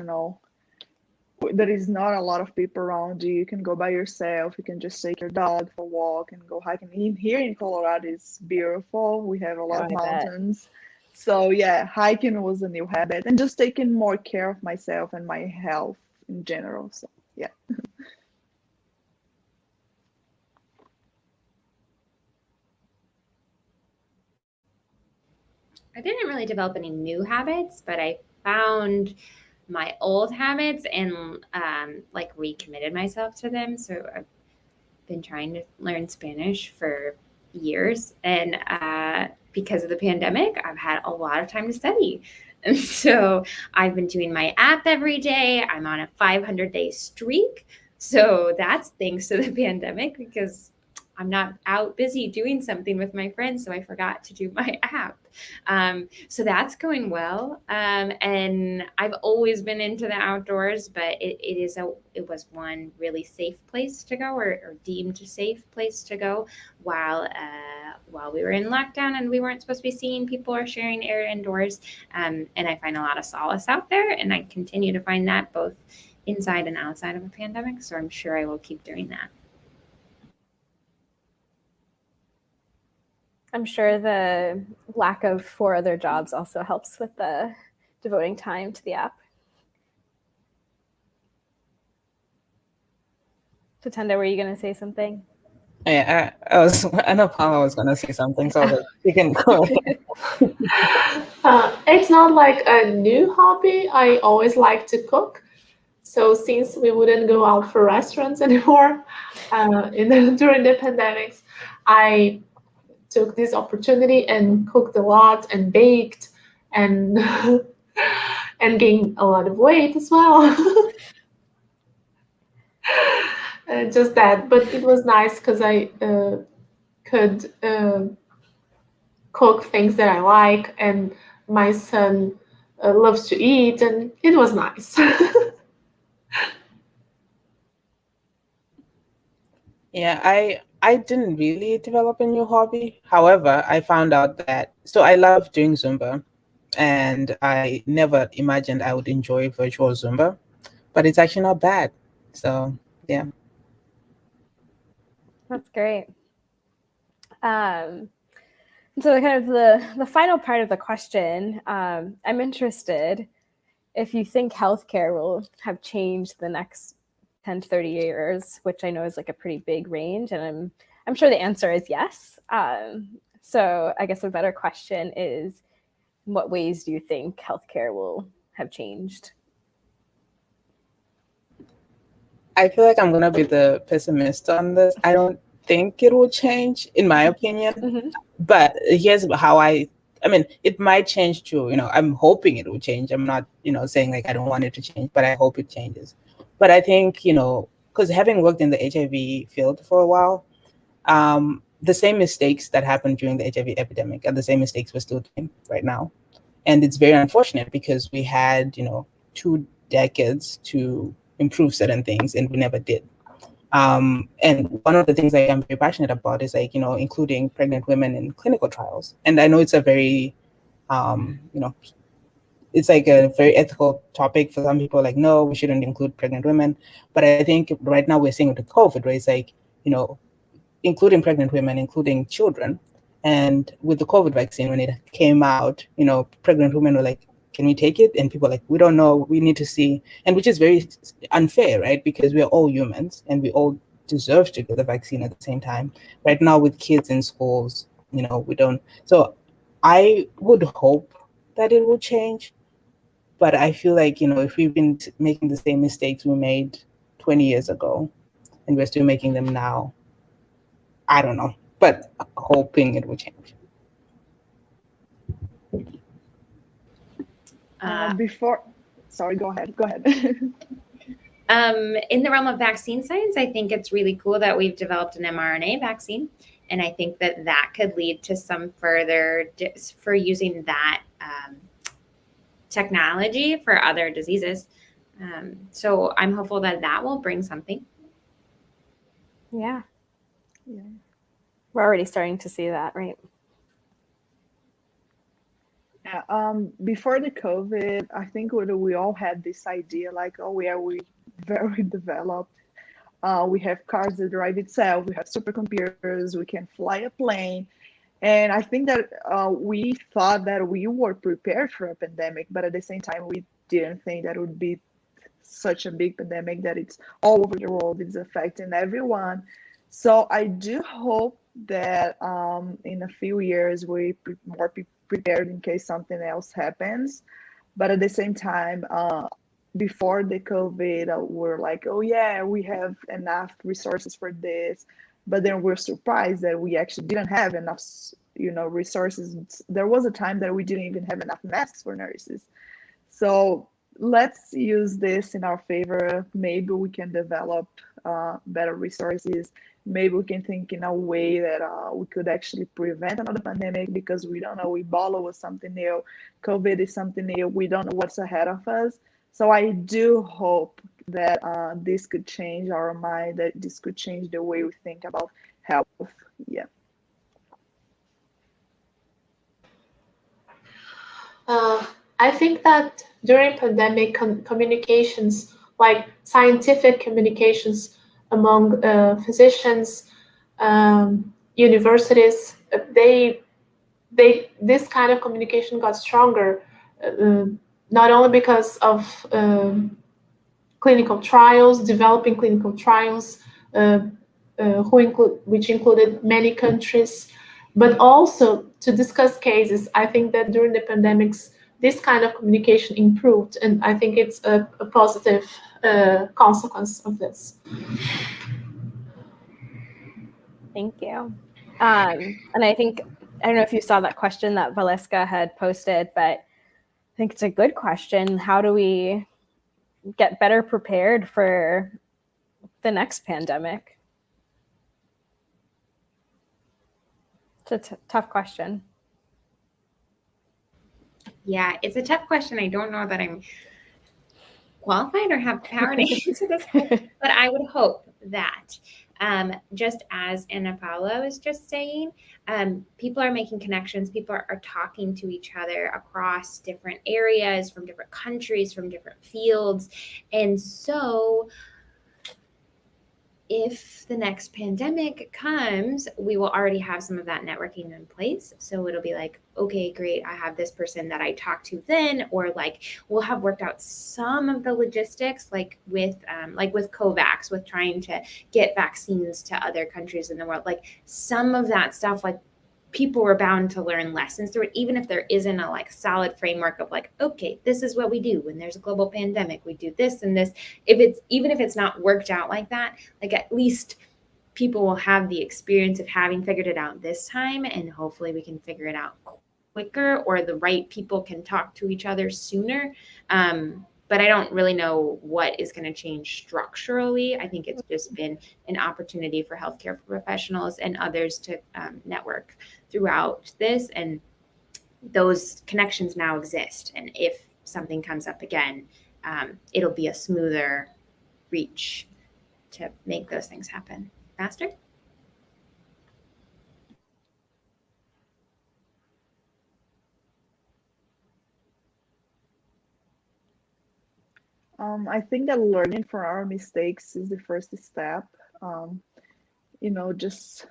there is not a lot of people around you. You can go by yourself. You can just take your dog for a walk and go hiking. Here in Colorado, it's beautiful. We have a lot of mountains. So yeah, hiking was a new habit, and just taking more care of myself and my health in general. So yeah. I didn't really develop any new habits, but I found my old habits and like recommitted myself to them. So I've been trying to learn Spanish for years, and because of the pandemic, I've had a lot of time to study. And so I've been doing my app every day. I'm on a 500-day streak. So that's thanks to the pandemic, because I'm not out busy doing something with my friends, so I forgot to do my app. So that's going well. And I've always been into the outdoors, but it was one really safe place to go, or deemed a safe place to go while we were in lockdown and we weren't supposed to be seeing people or sharing air indoors. And I find a lot of solace out there, and I continue to find that both inside and outside of a pandemic. So I'm sure I will keep doing that. I'm sure the lack of 4 other jobs also helps with the devoting time to the app. Tatenda, were you going to say something? Yeah, I know Paula was going to say something, so I was like, you can go ahead. It's not like a new hobby. I always like to cook. So since we wouldn't go out for restaurants anymore during the pandemics, I took this opportunity and cooked a lot and baked and and gained a lot of weight as well. Just that, but it was nice because I could cook things that I like and my son loves to eat, and it was nice. Yeah, I didn't really develop a new hobby. However, I found out that I love doing Zumba, and I never imagined I would enjoy virtual Zumba, but it's actually not bad. So yeah. That's great. So kind of the final part of the question, I'm interested if you think healthcare will have changed the next 10 to 30 years, which I know is like a pretty big range, and I'm sure the answer is yes. So I guess a better question is, in what ways do you think healthcare will have changed? I feel like I'm gonna be the pessimist on this. I don't think it will change, in my opinion. Mm-hmm. But here's how I mean, it might change too. I'm hoping it will change. I'm not, saying like I don't want it to change, but I hope it changes. But I think, because having worked in the HIV field for a while, the same mistakes that happened during the HIV epidemic are the same mistakes we're still doing right now. And it's very unfortunate because we had, 2 decades to improve certain things and we never did. And one of the things that I'm very passionate about is like, including pregnant women in clinical trials. And I know it's a very, it's like a very ethical topic for some people, like, no, we shouldn't include pregnant women. But I think right now we're seeing with the COVID, right? It's like, including pregnant women, including children. And with the COVID vaccine, when it came out, pregnant women were like, can we take it? And people are like, we don't know, we need to see. And which is very unfair, right? Because we're all humans and we all deserve to get the vaccine at the same time. Right now with kids in schools, we don't. So I would hope that it will change. But I feel like, if we've been making the same mistakes we made 20 years ago and we're still making them now, I don't know, but hoping it will change. Sorry, go ahead. In the realm of vaccine science, I think it's really cool that we've developed an mRNA vaccine. And I think that could lead to some further for using that technology for other diseases. So I'm hopeful that will bring something. Yeah. We're already starting to see that, right? Yeah. Before the COVID, I think we all had this idea like, oh yeah, we very developed. We have cars that drive itself. We have supercomputers. We can fly a plane. And I think that we thought that we were prepared for a pandemic, but at the same time, we didn't think that it would be such a big pandemic that it's all over the world. It's affecting everyone. So I do hope that in a few years, we more prepared in case something else happens. But at the same time, before the COVID, we're like, oh yeah, we have enough resources for this. But then we're surprised that we actually didn't have enough, resources. There was a time that we didn't even have enough masks for nurses. So let's use this in our favor. Maybe we can develop better resources. Maybe we can think in a way that we could actually prevent another pandemic, because we don't know. Ebola was something new. COVID is something new. We don't know what's ahead of us. So I do hope that this could change our mind, that this could change the way we think about health. Yeah. I think that during pandemic communications, like scientific communications among physicians, universities, this kind of communication got stronger, not only because of clinical trials, developing clinical trials, which included many countries, but also to discuss cases. I think that during the pandemics, this kind of communication improved, and I think it's a positive consequence of this. Thank you. And I think, I don't know if you saw that question that Valeska had posted, but I think it's a good question. How do we get better prepared for the next pandemic? It's a tough question. Yeah, it's a tough question. I don't know that I'm qualified or have power to answer this question, but I would hope that just as Ana Paula was just saying, people are making connections, people are talking to each other across different areas, from different countries, from different fields. And so if the next pandemic comes, we will already have some of that networking in place. So it'll be like, okay, great, I have this person that I talked to then, or like we'll have worked out some of the logistics, like with COVAX, with trying to get vaccines to other countries in the world, like some of that stuff, like people were bound to learn lessons through it, even if there isn't a like solid framework of like, okay, this is what we do when there's a global pandemic, we do this and this. Even if it's not worked out like that, like at least people will have the experience of having figured it out this time, and hopefully we can figure it out quicker, or the right people can talk to each other sooner. But I don't really know what is going to change structurally. I think it's just been an opportunity for healthcare professionals and others to network throughout this, and those connections now exist. And if something comes up again, it'll be a smoother reach to make those things happen faster. I think that learning from our mistakes is the first step. Just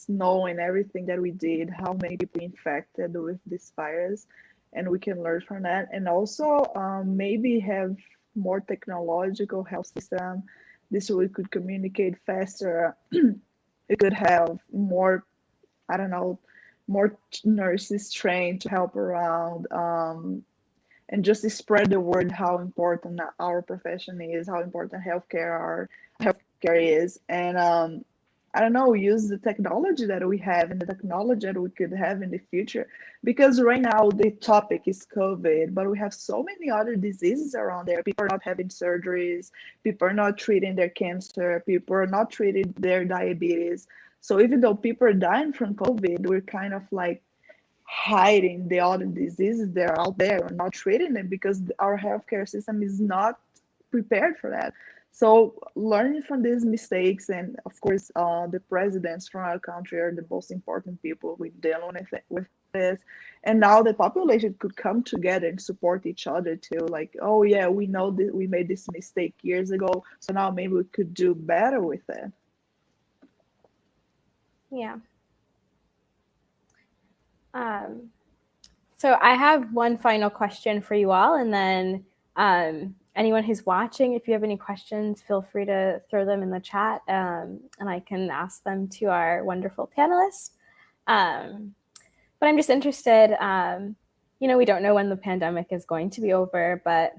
knowing everything that we did, how many people infected with this virus, and we can learn from that. And also maybe have more technological health system. This way we could communicate faster. We could have more, I don't know, more nurses trained to help around. And just spread the word how important our profession is, how important healthcare is, and I don't know, use the technology that we have and the technology that we could have in the future. Because right now the topic is COVID, but we have so many other diseases around there. People are not having surgeries, people are not treating their cancer, people are not treating their diabetes. So even though people are dying from COVID, we're kind of like hiding the other diseases that are out there and not treating them because our healthcare system is not prepared for that. So learning from these mistakes, and of course, the presidents from our country are the most important people with dealing with this. And now the population could come together and support each other too. Like, oh yeah, we know that we made this mistake years ago, so now maybe we could do better with it. Yeah. So I have one final question for you all, and then anyone who's watching, if you have any questions, feel free to throw them in the chat, and I can ask them to our wonderful panelists. But I'm just interested, we don't know when the pandemic is going to be over, but,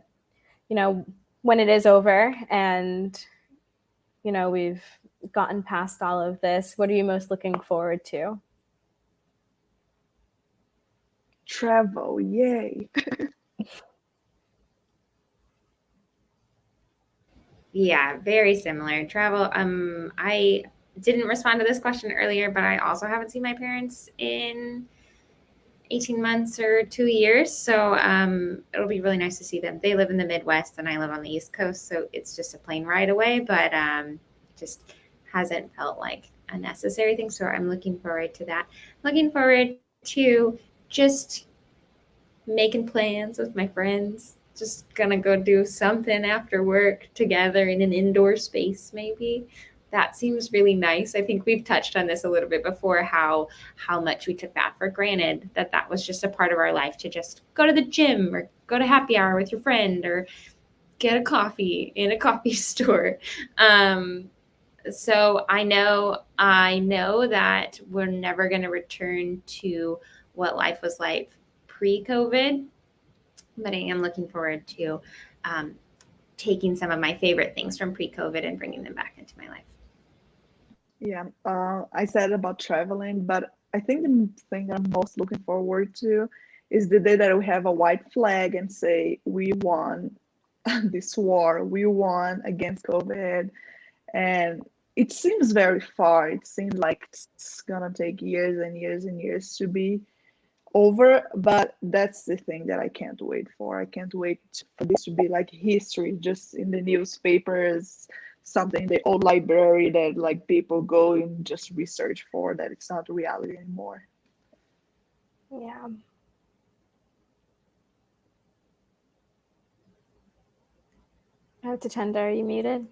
when it is over and, we've gotten past all of this, what are you most looking forward to? Travel, yay. Yeah, very similar. Travel. I didn't respond to this question earlier, but I also haven't seen my parents in 18 months or 2 years. So it'll be really nice to see them. They live in the Midwest and I live on the East Coast. So it's just a plane ride away, but just hasn't felt like a necessary thing. So I'm looking forward to that. Looking forward to just making plans with my friends. Just gonna go do something after work together in an indoor space, maybe. That seems really nice. I think we've touched on this a little bit before, how much we took that for granted, that was just a part of our life, to just go to the gym or go to happy hour with your friend or get a coffee in a coffee store. So I know that we're never going to return to what life was like pre-COVID, but I am looking forward to taking some of my favorite things from pre-COVID and bringing them back into my life. Yeah, I said about traveling, but I think the thing I'm most looking forward to is the day that we have a white flag and say, we won this war, we won against COVID. And it seems very far. It seems like it's gonna take years and years and years to be over, but that's the thing that I can't wait for. I can't wait for this to be like history, just in the newspapers, something in the old library that like people go and just research for, that it's not reality anymore. Yeah. Tatenda, are you muted?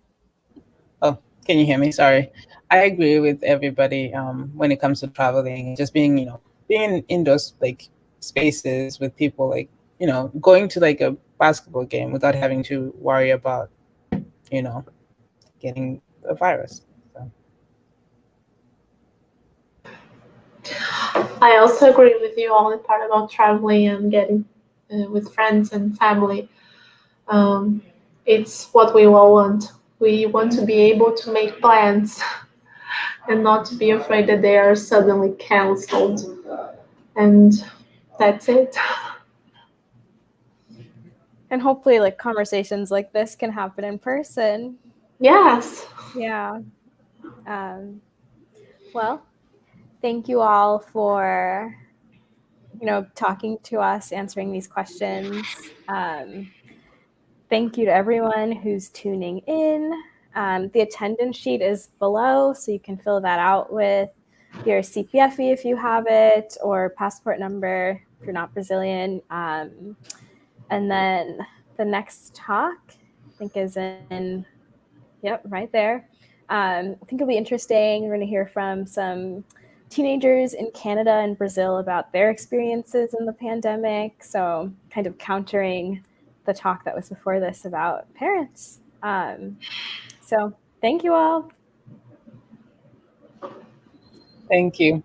Oh, can you hear me? Sorry. I agree with everybody when it comes to traveling, just being, being in those like spaces with people, like, going to like a basketball game without having to worry about, getting the virus. So. I also agree with you on the part about traveling and getting with friends and family. It's what we all want. We want to be able to make plans and not to be afraid that they are suddenly canceled. And that's it. And hopefully like conversations like this can happen in person. Yes. Yeah. Well, thank you all for, talking to us, answering these questions. Thank you to everyone who's tuning in. The attendance sheet is below, so you can fill that out with your CPFE if you have it, or passport number if you're not Brazilian. And then the next talk, I think, is in, right there. I think it'll be interesting. We're going to hear from some teenagers in Canada and Brazil about their experiences in the pandemic. So kind of countering the talk that was before this about parents. So thank you all. Thank you.